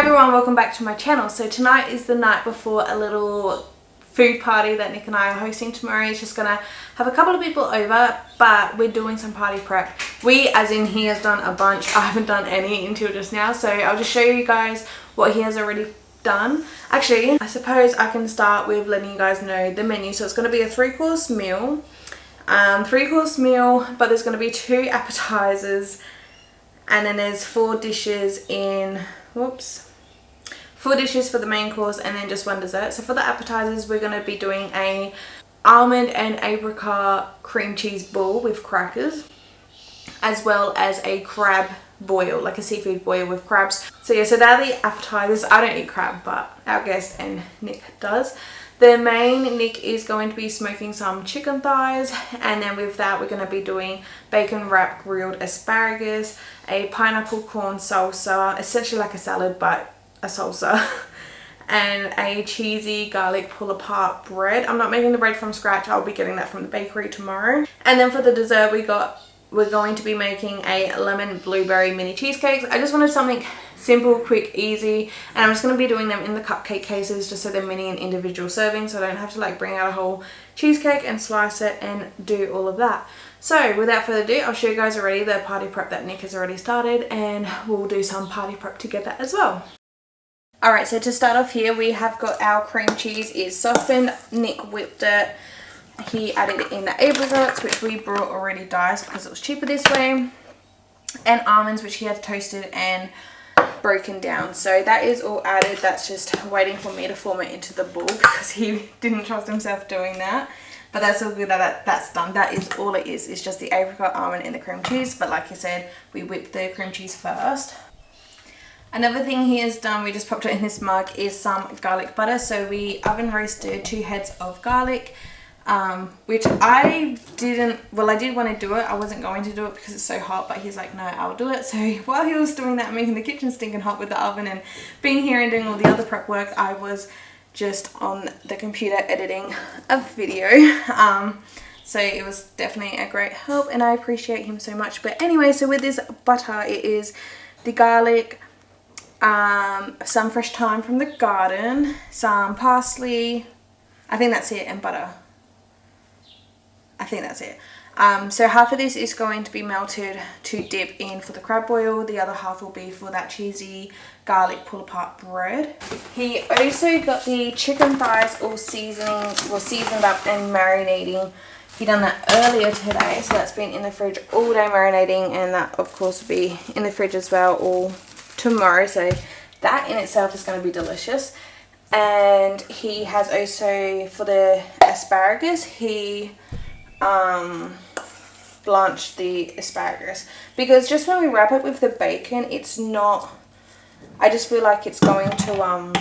everyone, welcome back to my channel. So tonight is the night before a little food party that Nick and I are hosting tomorrow. It's just gonna have a couple of people over, but we're doing some party prep. We, as in he has done a bunch, I haven't done any until just now, so I'll just show you guys what he has already done. Actually, I suppose I can start with letting you guys know the menu. So it's going to be a 3-course meal, but there's going to be 2 appetizers, and then there's 4 dishes in 4 dishes for the main course, and then just 1 dessert. So for the appetizers, we're going to be doing a almond and apricot cream cheese ball with crackers, as well as a crab boil, like a seafood boil with crabs. So yeah, so they're the appetizers. I don't eat crab, but our guest and Nick does. The main, Nick is going to be smoking some chicken thighs, and then with that we're going to be doing bacon wrapped grilled asparagus, a pineapple corn salsa, essentially like a salad but a salsa, and a cheesy garlic pull apart bread. I'm not making the bread from scratch, I'll be getting that from the bakery tomorrow. And then for the dessert we're going to be making a lemon blueberry mini cheesecakes. I just wanted something simple, quick, easy, and I'm just going to be doing them in the cupcake cases just so they're mini and individual servings, so I don't have to like bring out a whole cheesecake and slice it and do all of that. So without further ado, I'll show you guys already the party prep that Nick has already started, and we'll do some party prep together as well. Alright, so to start off here, we have got our cream cheese is softened. Nick whipped it. He added in the apricots, which we brought already diced because it was cheaper this way, and almonds, which he had toasted and broken down. So that is all added. That's just waiting for me to form it into the ball because he didn't trust himself doing that. But that's all good that that's done. That is all it is. It's just the apricot, almond and the cream cheese. But like I said, we whipped the cream cheese first. Another thing he has done, we just popped it in this mug, is some garlic butter. So we oven roasted 2 heads of garlic, which I did want to do it. I wasn't going to do it because it's so hot, but he's like, no, I'll do it. So while he was doing that, making the kitchen stinking hot with the oven and being here and doing all the other prep work, I was just on the computer editing a video. So it was definitely a great help, and I appreciate him so much. But anyway, so with this butter, it is the garlic, some fresh thyme from the garden, some parsley, I think that's it, and butter. I think that's it. So half of this is going to be melted to dip in for the crab boil. The other half will be for that cheesy garlic pull apart bread. He also got the chicken thighs all seasoned up and marinating. He done that earlier today, so that's been in the fridge all day marinating, and that of course will be in the fridge as well all tomorrow. So that in itself is going to be delicious. And he has also, for the asparagus, he blanched the asparagus, because just when we wrap it with the bacon, it's not, I just feel like it's going to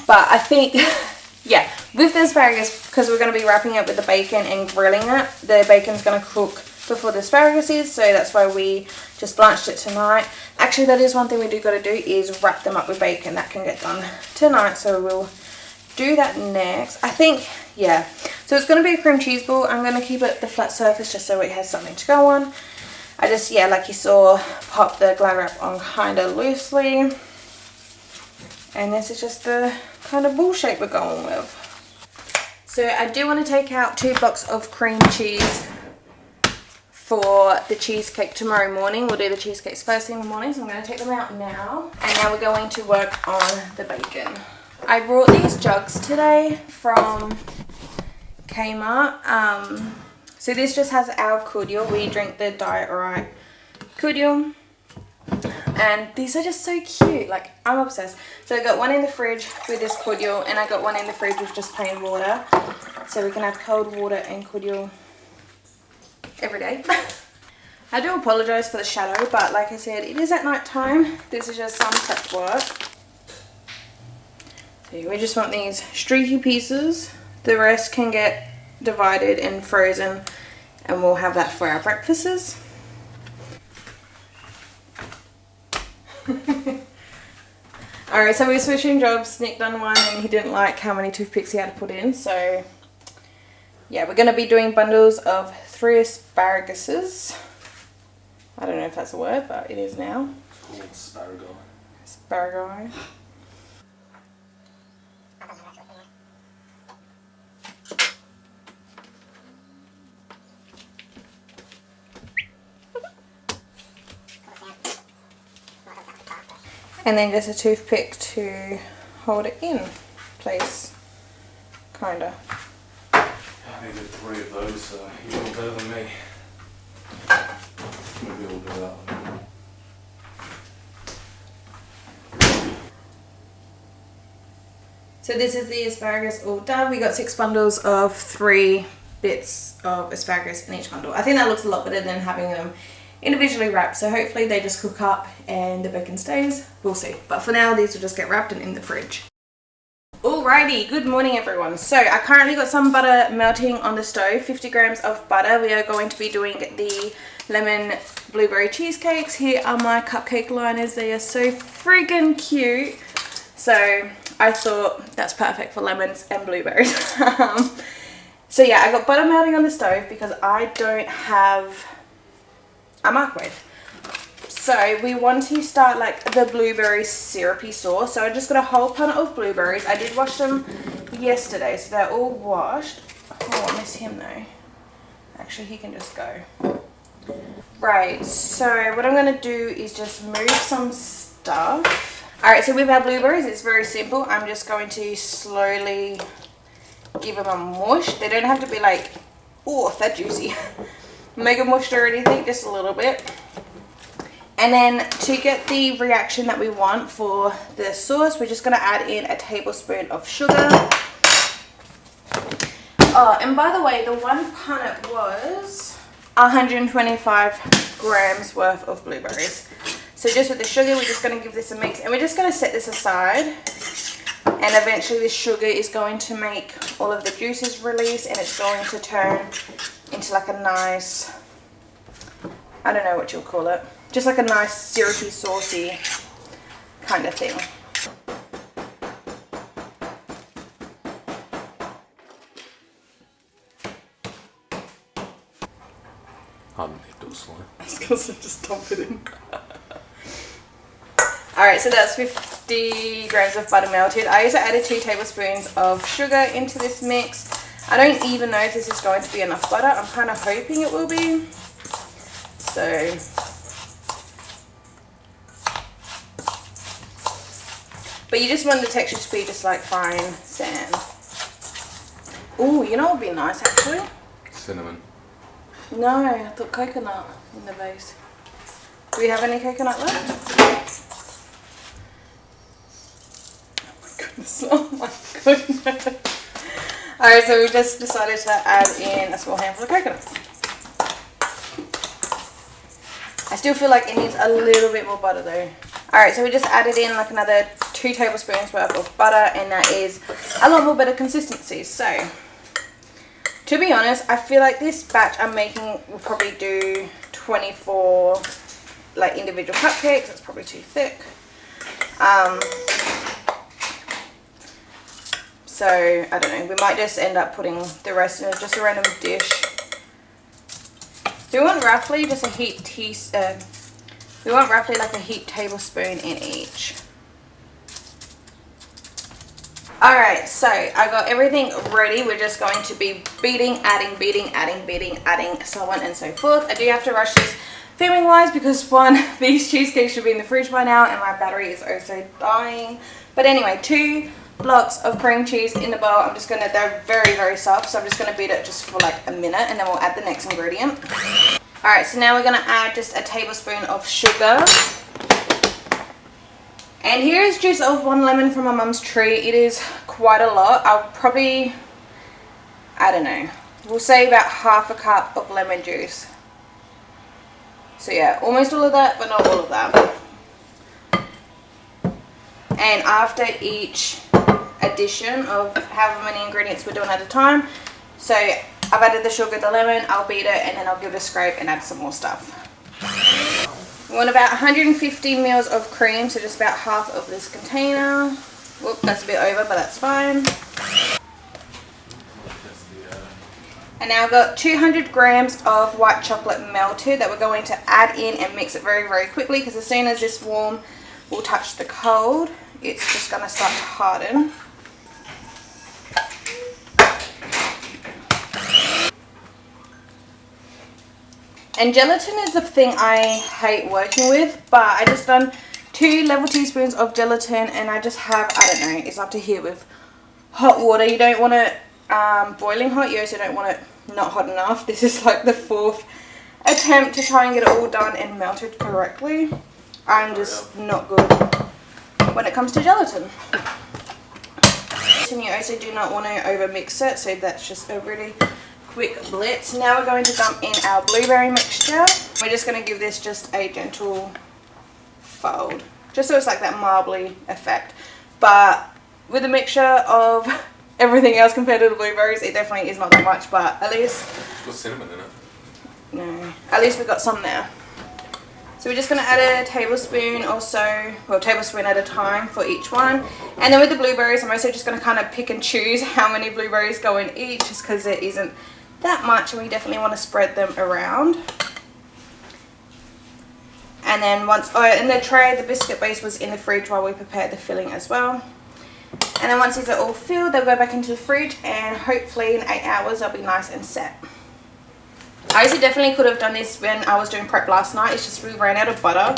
but I think yeah, with the asparagus, because we're going to be wrapping it with the bacon and grilling it, the bacon's going to cook before the asparagus is, so that's why we just blanched it tonight. Actually, that is one thing we do got to do, is wrap them up with bacon. That can get done tonight, so we'll do that next. I think, yeah, so it's going to be a cream cheese ball. I'm going to keep it the flat surface just so it has something to go on. I just, yeah, like you saw, pop the glad wrap on kind of loosely, and this is just the kind of ball shape we're going with. So I do want to take out 2 blocks of cream cheese for the cheesecake tomorrow morning. We'll do the cheesecakes first thing in the morning, so I'm going to take them out now. And now we're going to work on the bacon. I brought these jugs today from Kmart. So this just has our cordial. We drink the Diet Right cordial, and these are just so cute. Like, I'm obsessed. So I got one in the fridge with this cordial, and I got one in the fridge with just plain water, so we can have cold water and cordial every day. I do apologise for the shadow, but like I said, it is at night time. This is just some prep work. So we just want these streaky pieces. The rest can get divided and frozen, and we'll have that for our breakfasts. Alright, so we're switching jobs. Nick done one and he didn't like how many toothpicks he had to put in, so yeah, we're going to be doing bundles of 3 asparaguses. I don't know if that's a word, but it is now. Asparagus. Asparagus. And then just a toothpick to hold it in place, kinda. I needed 3 of those, so you're all better than me. Maybe we'll do that one. So this is the asparagus all done. We got 6 bundles of 3 bits of asparagus in each bundle. I think that looks a lot better than having them individually wrapped. So hopefully they just cook up and the bacon stays. We'll see. But for now, these will just get wrapped and in the fridge. Alrighty, good morning everyone. So I currently got some butter melting on the stove, 50 grams of butter. We are going to be doing the lemon blueberry cheesecakes. Here are my cupcake liners. They are so freaking cute. So I thought that's perfect for lemons and blueberries. So yeah, I got butter melting on the stove because I don't have a microwave. So we want to start like the blueberry syrupy sauce. So I just got a whole pint of blueberries. I did wash them yesterday, so they're all washed. Oh, I miss him though. Actually, he can just go. Right, so what I'm going to do is just move some stuff. Alright, so with our blueberries, it's very simple. I'm just going to slowly give them a mush. They don't have to be like, oh, that juicy. Mega mushed or anything, just a little bit. And then to get the reaction that we want for the sauce, we're just going to add in a tablespoon of sugar. Oh, and by the way, the one punnet was 125 grams worth of blueberries. So just with the sugar, we're just going to give this a mix. And we're just going to set this aside. And eventually the sugar is going to make all of the juices release. And it's going to turn into like a nice, I don't know what you'll call it. Just like a nice syrupy, saucy kind of thing. I don't need to slow. That's because I just dump it in. Alright, so that's 50 grams of butter melted. I also added 2 tablespoons of sugar into this mix. I don't even know if this is going to be enough butter. I'm kind of hoping it will be. So, but you just want the texture to be just like fine sand. Ooh, you know what would be nice actually? Cinnamon. No, I thought coconut in the base. Do we have any coconut left? Oh my goodness. Alright, so we just decided to add in a small handful of coconut. I still feel like it needs a little bit more butter though. Alright, so we just added in like another 2 tablespoons worth of butter, and that is a lot more better consistency. So, to be honest, I feel like this batch I'm making will probably do 24 like individual cupcakes. That's probably too thick. So, I don't know, we might just end up putting the rest in just a random dish. We want roughly just a heaped we want roughly like a heaped tablespoon in each. Alright, so I got everything ready. We're just going to be beating, adding, so on and so forth. I do have to rush this filming wise because one, these cheesecakes should be in the fridge by now and my battery is also dying. But anyway, 2 blocks of cream cheese in the bowl. I'm just gonna, they're very, very soft, so I'm just gonna beat it just for like a minute and then we'll add the next ingredient. Alright, so now we're gonna add just a tablespoon of sugar. And here is juice of 1 lemon from my mum's tree. It is quite a lot. I'll probably, I don't know, we'll say about half a cup of lemon juice. So yeah, almost all of that, but not all of that. And after each addition of however many ingredients we're doing at a time, so I've added the sugar, the lemon, I'll beat it, and then I'll give it a scrape and add some more stuff. We want about 150 mils of cream, so just about half of this container. Whoop, that's a bit over, but that's fine. And now I've got 200 grams of white chocolate melted that we're going to add in and mix it very, very quickly, because as soon as this warm will touch the cold, it's just going to start to harden. And gelatin is the thing I hate working with, but I just done 2 level teaspoons of gelatin, and I just have, I don't know, it's up to here with hot water. You don't want it boiling hot, you also don't want it not hot enough. This is like the 4th attempt to try and get it all done and melted correctly. I'm just not good when it comes to gelatin. And you also do not want to over mix it, so that's just a really quick blitz. Now we're going to dump in our blueberry mixture. We're just going to give this just a gentle fold, just so it's like that marbly effect. But with the mixture of everything else compared to the blueberries, it definitely is not that much, but at least... Got cinnamon in it. No, at least we got some there. So we're just going to add a tablespoon or so, well, tablespoon at a time for each one. And then with the blueberries, I'm also just going to kind of pick and choose how many blueberries go in each, just because there isn't that much, and we definitely want to spread them around. And then once, in the tray, the biscuit base was in the fridge while we prepared the filling as well. And then once these are all filled, they'll go back into the fridge, and hopefully in 8 hours they'll be nice and set. I also definitely could have done this when I was doing prep last night. It's just we ran out of butter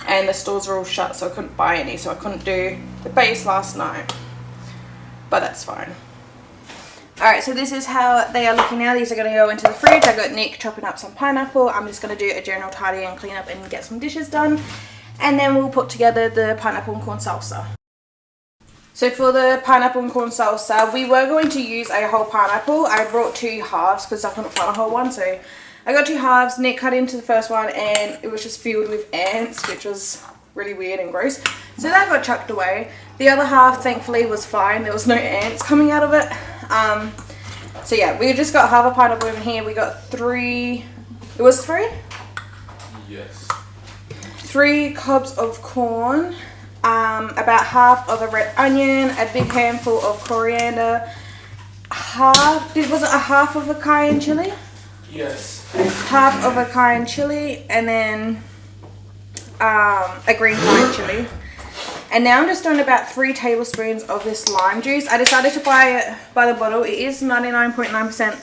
and the stores were all shut, so I couldn't buy any, so I couldn't do the base last night, but that's fine. Alright, so this is how they are looking now. These are going to go into the fridge. I got Nick chopping up some pineapple. I'm just going to do a general tidy and clean up and get some dishes done, and then we'll put together the pineapple and corn salsa. So for the pineapple and corn salsa, we were going to use a whole pineapple. I brought 2 halves because I couldn't find a whole one, so I got 2 halves. Nick cut into the first one and it was just filled with ants, which was really weird and gross. So that got chucked away. The other half, thankfully, was fine. There was no ants coming out of it. So yeah, we just got half a pineapple in here. We got 3, it was 3? Yes. 3 cobs of corn. About half of a red onion, a big handful of coriander, was it a half of a cayenne chili? Yes. Half of a cayenne chili, and then a green cayenne chili. And now I'm just doing about 3 tablespoons of this lime juice. I decided to buy it by the bottle. It is 99.9%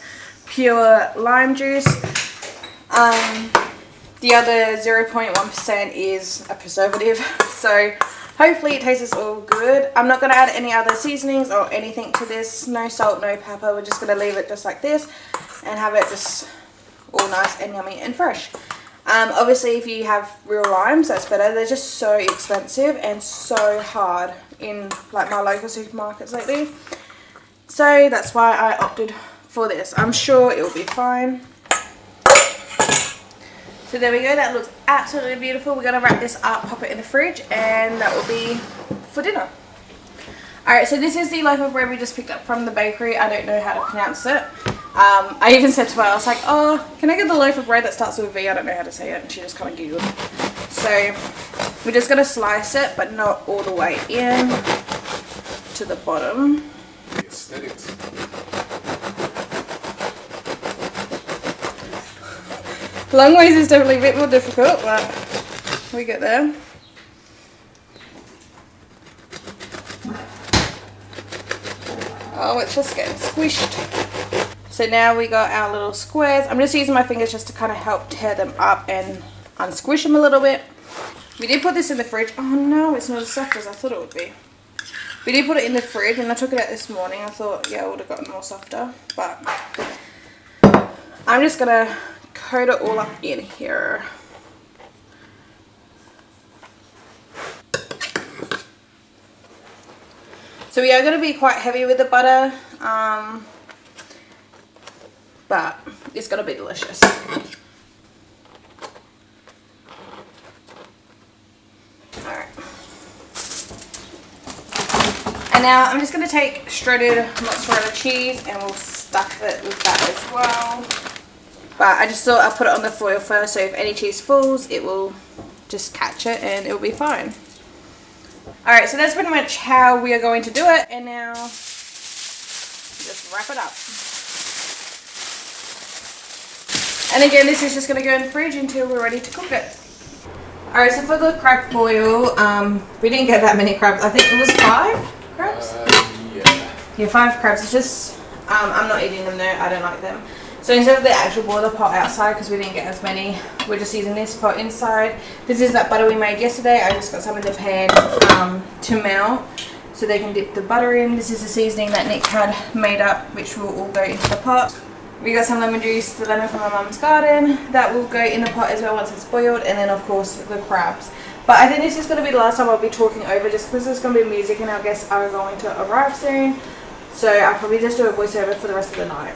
pure lime juice. The other 0.1% is a preservative. So hopefully it tastes all good. I'm not going to add any other seasonings or anything to this. No salt, no pepper. We're just going to leave it just like this and have it just all nice and yummy and fresh. Obviously if you have real limes, that's better. They're just so expensive and so hard in like my local supermarkets lately. So that's why I opted for this. I'm sure it will be fine. So there we go, that looks absolutely beautiful. We're going to wrap this up, pop it in the fridge, and that will be for dinner. Alright, so this is the loaf of bread we just picked up from the bakery. I don't know how to pronounce it. I even said to her, I was like, oh, can I get the loaf of bread that starts with a V? I don't know how to say it. And she just kind of giggled. So we're just going to slice it, but not all the way in to the bottom. The aesthetics. Long ways is definitely a bit more difficult, but we get there. Oh, it's just getting squished. So now we got our little squares. I'm just using my fingers just to kind of help tear them up and unsquish them a little bit. We did put this in the fridge. Oh no, it's not as soft as I thought it would be. We did put it in the fridge and I took it out this morning. I thought, yeah, it would have gotten more softer, but I'm just gonna coat it all up in here. So we are going to be quite heavy with the butter, but it's going to be delicious. Alright. And now I'm just going to take shredded mozzarella cheese and we'll stuff it with that as well. But I just thought I'd put it on the foil first, so if any cheese falls, it will just catch it and it will be fine. Alright, so that's pretty much how we are going to do it, and now just wrap it up. And again, this is just going to go in the fridge until we're ready to cook it. Alright, so for the crab boil, we didn't get that many crabs. I think it was 5 crabs? Yeah. Yeah, 5 crabs. It's just, I'm not eating them though, I don't like them. So instead of the actual boiler pot outside, because we didn't get as many, we're just using this pot inside. This is that butter we made yesterday. I just got some in the pan to melt so they can dip the butter in. This is the seasoning that Nick had made up, which will all go into the pot. We got some lemon juice, the lemon from my mum's garden, that will go in the pot as well once it's boiled, and then of course the crabs. But I think this is going to be the last time I'll be talking over, just because there's going to be music and our guests are going to arrive soon. So I'll probably just do a voiceover for the rest of the night.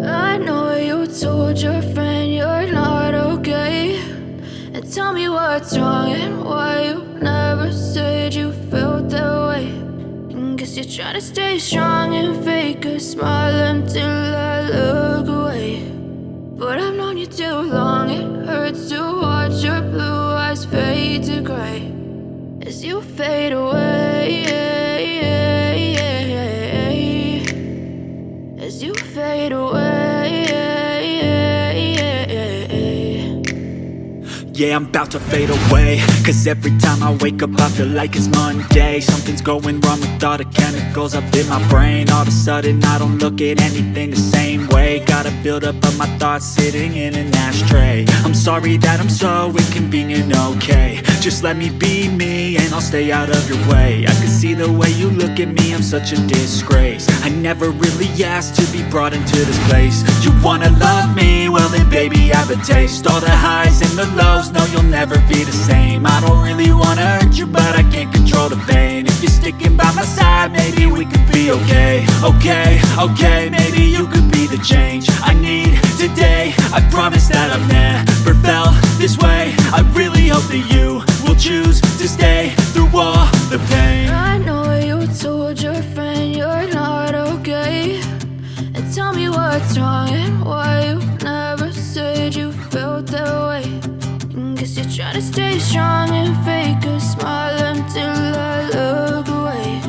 I know you told your friend you're not okay, and tell me what's wrong and why you never said you felt that way. And guess you're trying to stay strong and fake a smile until I look away. But I've known you too long, it hurts to watch your blue eyes fade to gray as you fade away, as you fade away. Yeah, I'm about to fade away, cause every time I wake up I feel like it's Monday. Something's going wrong with all the chemicals up in my brain. All of a sudden I don't look at anything the same way. Got a buildup of my thoughts sitting in an ashtray. I'm sorry that I'm so inconvenient, okay. Just let me be me and I'll stay out of your way. I can see the way you look at me, I'm such a disgrace. I never really asked to be brought into this place. You wanna love me? Well then baby have a taste. All the highs and the lows, no you'll never be the same. I don't really wanna hurt you but I can't control the pain. If you're sticking by my side maybe we could be okay. Okay, maybe you could be the change I need today. I promise that I've never felt this way. I really hope that you will choose to stay through all the pain. I know you told your friend you're not okay, and tell me what's wrong and why you never said you felt that way. And guess you're trying to stay strong and fake a smile until I look away.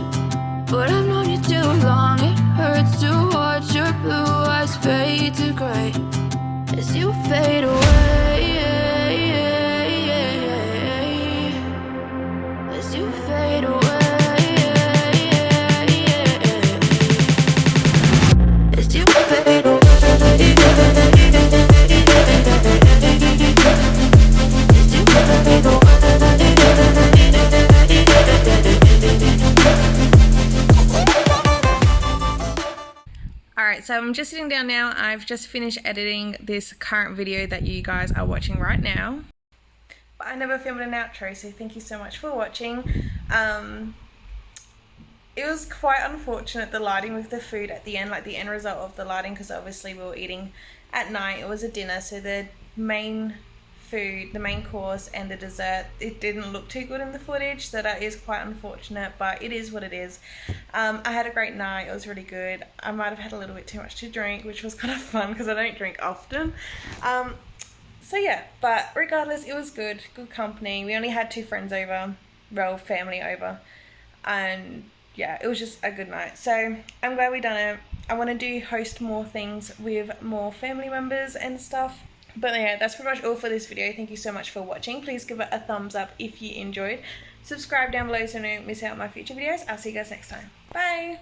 But I've known you too long, it hurts to watch your blue eyes fade to gray as you fade away, as you fade away, as you fade away. Alright, so I'm just sitting down now. I've just finished editing this current video that you guys are watching right now. But I never filmed an outro, so thank you so much for watching. It was quite unfortunate, the lighting with the food at the end, like the end result of the lighting, because obviously we were eating at night. It was a dinner, so the main food, the main course and the dessert, it didn't look too good in the footage, so that is quite unfortunate, but it is what it is. I had a great night, it was really good. I might have had a little bit too much to drink, which was kind of fun because I don't drink often. So yeah, but regardless, it was good company. We only had 2 friends over, well, family over, and yeah, it was just a good night. So I'm glad we done it. I want to host more things with more family members and stuff. But yeah, that's pretty much all for this video. Thank you so much for watching. Please give it a thumbs up if you enjoyed. Subscribe down below so you don't miss out on my future videos. I'll see you guys next time. Bye!